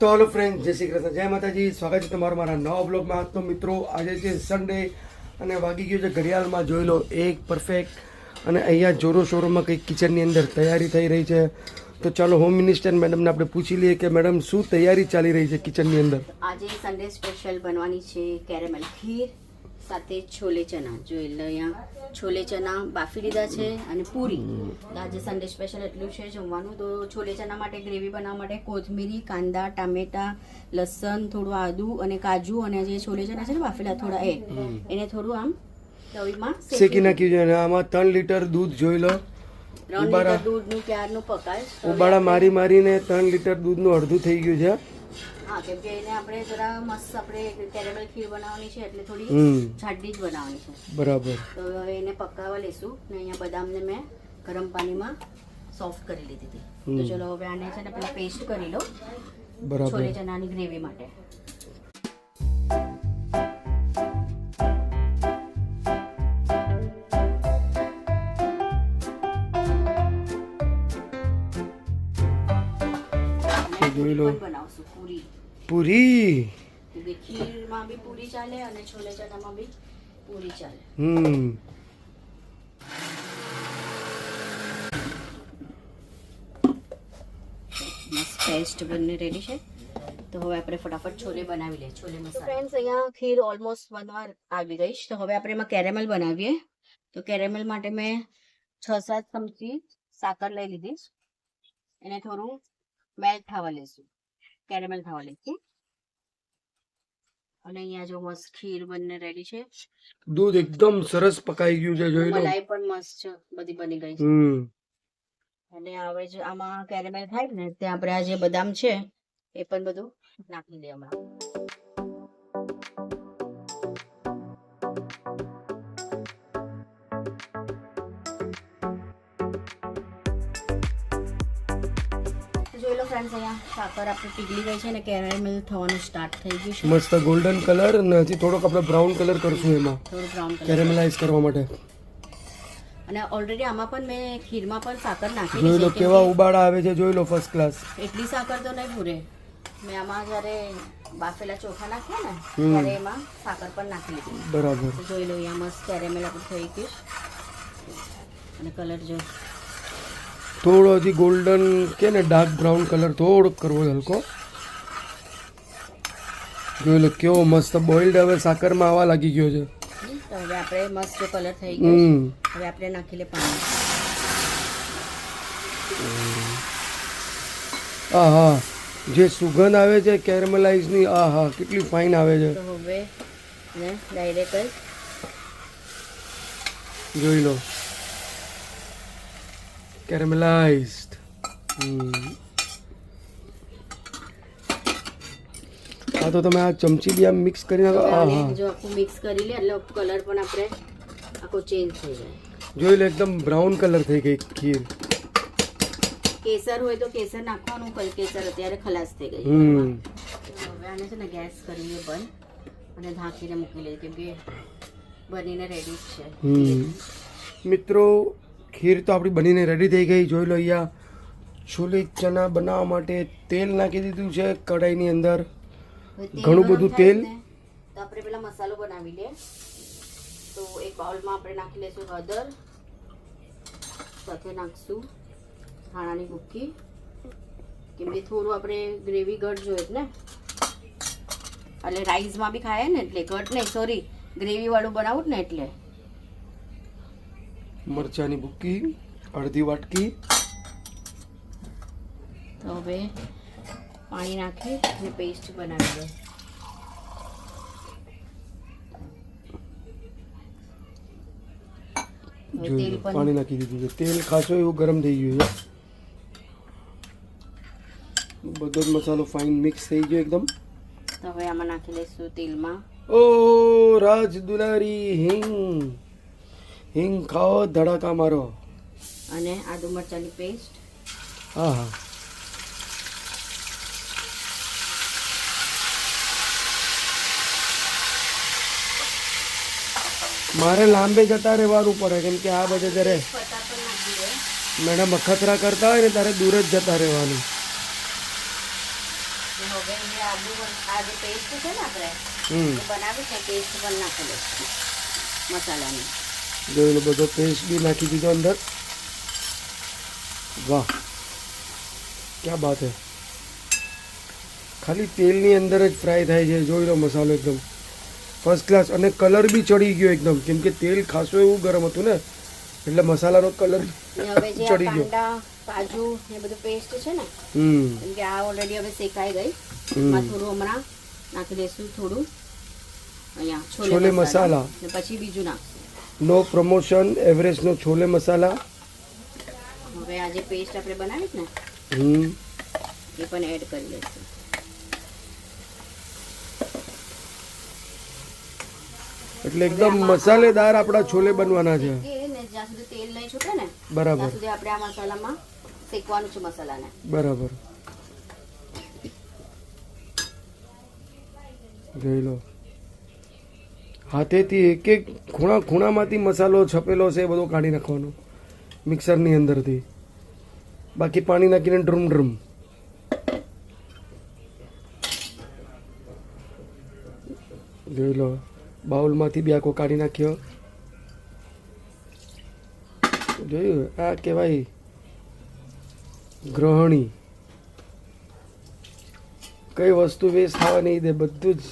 તો hello friend, જય શ્રી કૃષ્ણ, જય માતાજી. સ્વાગત છે તમારું મારા નવા બ્લોગમાં. તો મિત્રો, આજે છે સન્ડે અને વાગી ગયું છે ઘડિયાળમાં જોઈ લો 1 પરફેક્ટ. અને અહીંયા જોરો શોરોમાં કંઈક કિચનની અંદર તૈયારી થઈ રહી છે. તો ચાલો હોમ મિનિસ્ટર મેડમને આપણે પૂછી લઈએ કે મેડમ શું તૈયારી ચાલી રહી છે કિચનની અંદર. આજે સન્ડે સ્પેશિયલ બનવાની છે કેરેમલ ખીર સાથે છોલે ચના. જોઈ લો, અહીંયા છોલે ચના બાફી લીધા છે અને પૂરી. આજે સન્ડે સ્પેશિયલ એટલું છે જમવાનું. તો છોલે ચના માટે ગ્રેવી બનાવવા માટે કોથમીરી, કાંદા, ટામેટા, લસણ, થોડું આદુ અને કાજુ અને જે છોલે ચના છે ને બાફેલા થોડા એને થોડું આમ તવીમાં શેકી નાખ્યું છે. અને આમાં 3 લીટર દૂધ જોઈ લો. 3 લીટર દૂધનું ક્યારનું પકાય. ઉબાળા મારીને 3 લીટર દૂધનું અડધું થઈ ગયું છે. હા, કેમ કે એને આપણે જરા મસ્ત આપણે કેરેમલ ખીર બનાવવાની છે એટલે થોડી જાડી જ બનાવવાની છે. બરાબર. તો હવે એને પકાવવા લેશું. ને અહીંયા બદામને મેં ગરમ પાણીમાં સોફ્ટ કરી લીધી હતી. તો ચલો હવે આને છે ને પેલા પેસ્ટ કરી લો બરાબર. છોલે ચનાની ગ્રેવી માટે. જોઈ લો, બનાવશું પૂરી. પૂરી. ખીરમાં બી પૂરી ચાલે અને છોલે ચનામાં બી પૂરી ચાલે. મસ્ત પેસ્ટ બંને રેડી છે. તો હવે આપણે ફટાફટ છોલે બનાવી લઈએ. છોલે મસાલા. ફ્રેન્ડ્સ, અહીંયા ખીર ઓલમોસ્ટ બનવા આવી ગઈ છે. તો હવે આપણે એમાં કેરેમલ બનાવીએ. તો કેરેમલ માટે મેં 6-7 ચમચી સાકર લઈ લીધી. એને થોડું મેલ્ટ થવા લેશું, કેરેમલ થવા લેશું. અને અહીંયા જો મસ્ત ખીર બંને રેડી છે. દૂધ એકદમ સરસ પકાઈ ગયું છે, જોઈ લો. મલાઈ પણ મસ્ત છે, બધી બની ગઈ છે. અને હવે જો આમાં કેરેમલ થાય ને ત્યાં આપણે આ જે બદામ છે એ પણ બધું નાખી દે હમણાં. જોઈ લો ફ્રેન્ડ્સ, અહીંયા સાકર આપણી પીગળી ગઈ છે અને કેરેમલ થવાનું સ્ટાર્ટ થઈ ગયું છે. મસ્ત ગોલ્ડન કલર અને હજી થોડોક આપણે બ્રાઉન કલર કરશું એમાં, થોડું બ્રાઉન કલર કેરેમલાઇઝ કરવા માટે. અને ઓલરેડી આમાં પણ મેં ખીરમાં પણ સાકર જોઈ નાખી લો કેવા ઉબાળા આવે છે, જોઈ લો ફર્સ્ટ ક્લાસ. એટલી સાકર તો નહીં પૂરે. મેં આમાં જ્યારે બાફેલા ચોખા નાખ્યા ને ત્યારે એમાં સાકર પણ નાખી લીધી. બરાબર. તો જોઈ લો, અહીંયા મસ્ત કેરેમલ આપણું થઈ ગયું. અને કલર જો થોડો હજી ગોલ્ડન કે ને ડાર્ક બ્રાઉન કલર થોડોક કરવો હલકો. જોઈ લો કેવો મસ્ત બોઇલ્ડ હવે સાકરમાં આવવા લાગી ગયો છે. તો હવે આપણે મસ્ત કલર થઈ ગયો. હવે આપણે નાખી લે પાણી. આહા, જે સુગંધ આવે છે કેરેમલાઇઝની, આહા કેટલી ફાઇન આવે છે. તો હવે ને ડાયરેક્ટ જોઈ લો કેરેમલાઇઝડ. હા, તો તમે આ ચમચી બી આમ મિક્સ કરી નાખો. આહા, જો આખું મિક્સ કરી લે એટલે કલર પણ આપણે આખો ચેન્જ થઈ જાય. જોઈ લો એકદમ બ્રાઉન કલર થઈ ગઈ ખીર. કેસર હોય તો કેસર નાખવાનું, કેસર અત્યારે ખલાસ થઈ ગઈ. હવે આને છે ને ગેસ કરીએ બંધ અને ઢાંકીને મૂકી લઈએ કેમ કે બનીને રેડી જ છે. મિત્રો, ખીર તો આપણી બનીને રેડી થઈ ગઈ. જોઈ લો, અહીંયા છોલે ચના બનાવવા માટે તેલ નાખી દીધું છે કઢાઈની અંદર, ઘણું બધું તેલ. તો આપણે પેલા મસાલો બનાવી લે. તો એક બાઉલમાં આપણે નાખી લઈશું હળદર, સાથે નાખશું ધાણાની ભૂકી, કેમ કે થોડું આપણે ગ્રેવી ઘટ જોઈએ ને, એટલે રાઈસમાં બી ખાય ને એટલે ઘટ નહીં, સોરી ગ્રેવી વાળું બનાવું ને એટલે. મરચાની ભૂકી અડધી વાટકી. તો હવે પાણી નાખી અને પેસ્ટ બનાવી દો. જોઈ લો પાણી નાખી દીધું છે. તેલ ખાસો એવું ગરમ થઈ ગયું છે. બધો જ મસાલો ફાઇન મિક્સ થઈ ગયો એકદમ. તો હવે આમાં નાખી લઈશું તેલમાં. ઓ રાજ દુલારી, હિંગ હિંગ ખાઓ ધડાકા મારો. અને આદુ મરચાંની પેસ્ટ. હા હા, મારે લાંબે જતા રહેવાનું પડે કેમ કે આ બધે જ્યારે મેડમ અખતરા કરતા હોય ને ત્યારે દૂર જ જતા રહેવાનું. હવે જે આ જે પેસ્ટ છે ને આપણે હમ બનાવી છે પેસ્ટ પણ નાખી દઈશું મસાલાની. જોઈ લો બધો પેસ્ટ બી નાખી દીધો અંદર. વાહ ક્યાં બાત હે. ખાલી તેલની અંદર જ ફ્રાય થાય છે. જોઈ લો મસાલો એકદમ ફર્સ્ટ ક્લાસ અને કલર બી ચડી ગયો એકદમ, કેમ કે તેલ ખાસું એવું ગરમ હતું ને એટલે મસાલાનો કલર અને હવે જે આ ચડી ગયો. કાંદા કાજુ એ બધું પેસ્ટ છે ને હમ કેમ કે આ ઓલરેડી હવે શેકાઈ ગઈ. એમાં થોડું હમણાં નાખી દઈશું થોડું અહીંયા છોલે મસાલા. ને પછી બીજું નાખશું. નો પ્રમોશન એવરેસ્ટનો છોલે મસાલા. હવે આ જે પેસ્ટ આપણે બનાવી છે ને હમ એ પણ એડ કરી દઈશું. એટલે એકદમ મસાલેદાર આપણા છોલે બનવાના છે. ને જ્યાં સુધી તેલ નહીં છૂટે ને બરાબર ત્યાં સુધી આપણે આ મસાલામાં શેકવાનું છે મસાલાને. બરાબર. જોઈ લો હાથેથી એક એક ખૂણામાંથી મસાલો છપેલો છે એ બધો કાઢી નાખવાનો મિક્સરની અંદરથી. બાકી પાણી નાખીને ડ્રમ ડ્રમ. જોઈ લો બાઉલમાંથી બી આખો કાઢી નાખ્યો. જોયું આ કહેવાય ગ્રહણી. કઈ વસ્તુ વેસ્ટ થવા નહીં દે, બધું જ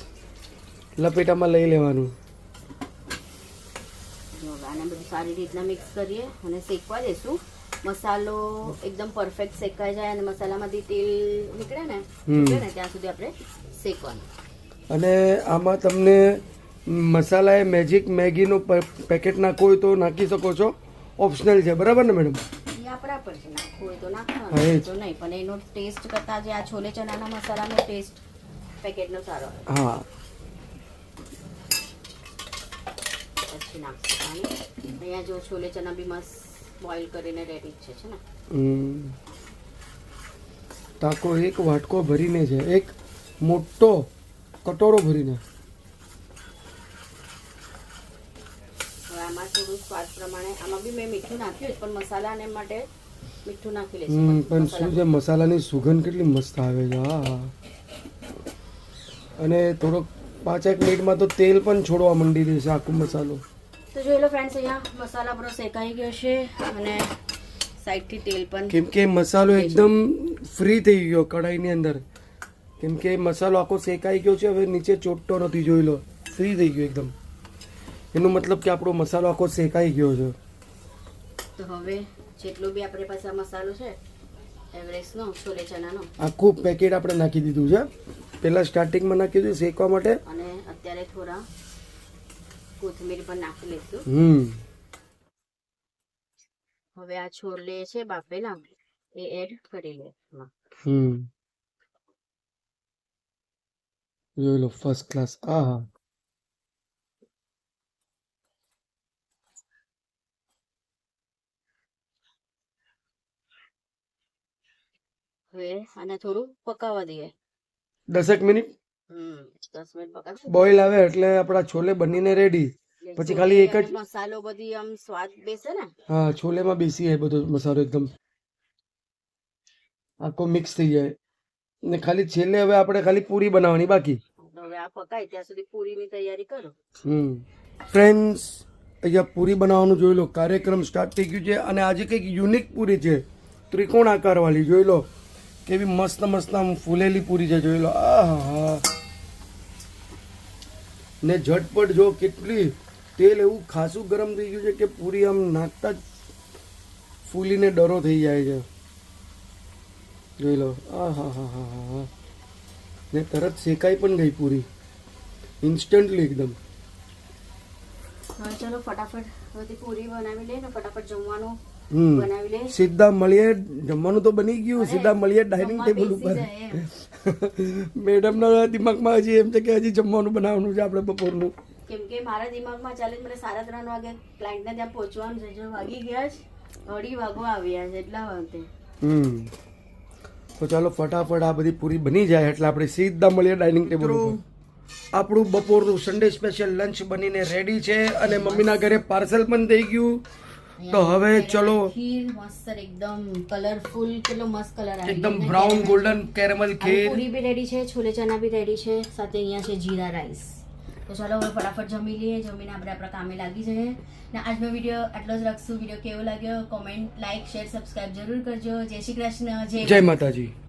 લપેટામાં લઈ લેવાનું. જો હવે આને બધું સારી રીતના મિક્સ કરીએ અને શેકવા દઈશું. મસાલો એકદમ પરફેક્ટ શેકાઈ જાય અને મસાલામાંથી તેલ નીકળે ને ત્યાં સુધી આપણે શેકવાનું. અને આમાં તમને મસાલા એ મેજિક મેગીનું પેકેટ નાખવું હોય તો નાખી શકો છો, ઓપ્શનલ છે. બરાબર ને મેડમ? એ આપણા પર છે, નાખવું હોય તો હા, નાખવાનું, એ જ. તો નહીં. પણ એનો ટેસ્ટ કરતાં જે આ છોલે ચણાના મસાલાનો ટેસ્ટ પેકેટનો સારો હોય. હા પછી નાખશું પાણી. અહીંયા જો છોલે ચણા બી મસ્ત બોઇલ કરીને રેડી છે ને. ટાકો એક વાટકો ભરીને છે, એક મોટો કટોરો ભરીને. હવે આમાં થોડું સ્વાદ પ્રમાણે આમાં બી મેં મીઠું નાખ્યું પણ મસાલાને માટે મીઠું નાખી લઈશું. પણ શું છે મસાલાની સુગંધ કેટલી મસ્ત આવે છે. હા અને થોડોક 5-1 મિનિટમાં તો તેલ પણ છોડવા માંડી દેશે આખો મસાલો. તો જોઈ લો ફ્રેન્ડ્સ, અહીંયા મસાલા પૂરો શેકાઈ ગયો છે અને સાઈડથી તેલ પણ કેમ કે મસાલો એકદમ ફ્રી થઈ ગયો કઢાઈની અંદર, કેમ કે મસાલો આખો શેકાઈ ગયો છે. હવે નીચે ચોટતો નથી. જોઈ લો ફ્રી થઈ ગયો એકદમ. એનો મતલબ કે આપણો મસાલો આખો શેકાઈ ગયો છે. તો હવે જેટલું બી આપણી પાસે આ મસાલો છે એવરેસ્ટનો છોલે ચણાનો આખું પેકેટ આપણે નાખી દીધું છે. પહેલા સ્ટાર્ટિંગમાં નાખી દીધું શેકવા માટે. અને અત્યારે થોડા કોથમીર પણ નાખી લઈશું. હવે આ છોલે છે બાફેલા એ એડ કરી લે. જોઈ લો ફર્સ્ટ ક્લાસ. હા હવે આને થોડું પકાવવા દઈએ. 10 મિનિટ 10 મિનિટ પકાવશું. બોઇલ આવે એટલે આપણા છોલે બનીને રેડી. પછી ખાલી એક જ મસાલો બધી આમ સ્વાદ બેસે ને. હા છોલેમાં બેસી જાય બધો મસાલો, એકદમ આખો મિક્સ થઈ જાય. ને ખાલી છેલ્લે હવે આપણે ખાલી પૂરી બનાવવાની બાકી. હવે આ પકાય ત્યાં સુધી પૂરીની તૈયારી કરો. ફ્રેન્ડ્સ અહીંયા પૂરી બનાવવાનું જોઈ લો. કાર્યક્રમ સ્ટાર્ટ થઈ ગયું છે અને આજે કંઈક યુનિક પૂરી છે, ત્રિકોણ આકારવાળી. જોઈ લો કેવી મસ્ત મસ્ત આમ ફૂલેલી પૂરી છે. જોઈ લો. આહા ને ઝટપટ જો કેટલી તેલ એવું ખાસું ગરમ થઈ ગયું છે કે પૂરી આમ નાખતા જ ફૂલીને ડરો થઈ જાય છે. જોઈ લો. આહા ને તરત શેકાઈ પણ ગઈ પૂરી ઇન્સ્ટન્ટલી એકદમ. હવે ચલો ફટાફટ બધી પૂરી બનાવી લે ને ફટાફટ જમવાનું બનાવી લે. સીધા મળીએ. જમવાનું તો બની ગયું. સીધા મળીએ ડાઇનિંગ ટેબલ ઉપર. મેડમના દિમાગમાં હજી એમ છે કે હજી જમવાનું બનાવવાનું છે આપણે બપોરનું. કેમ કે મારા દિમાગમાં ચાલે મને 3:30 વાગે ક્લાયન્ટને ત્યાં પહોંચવાનું છે. જો વાગી ગયા છે 2:30 વાગવા આવ્યા છે એટલા વાગે. તો ચાલો ફટાફટ આ બધી પૂરી બની જાય એટલે આપણે સીધા મળીએ ડાઇનિંગ ટેબલ ઉપર. આપણું બપોરનું સન્ડે સ્પેશિયલ લંચ બનીને રેડી છે અને મમ્મીના ઘરે પાર્સલ પણ થઈ ગયું તો હવે ચલો ખીર મસ્ત એકદમ કલરફુલ, કેટલો મસ્ત કલર આવે એકદમ બ્રાઉન ગોલ્ડન કેરેમલ ખીર. પૂરી બી રેડી છે, છોલે ચના બી રેડી છે, સાથે અહીંયા છે જીરા રાઈસ. તો ચાલો હવે ફટાફટ જમી લઈએ, જમીને આપણે આપણા કામે લાગી જઈએ. ને આજનો વિડીયો આટલો જ રાખશું. વિડીયો કેવો લાગ્યો કોમેન્ટ, લાઈક, શેર, સબસ્ક્રાઇબ જરૂર કરજો. જય શ્રી કૃષ્ણ, જય માતાજી.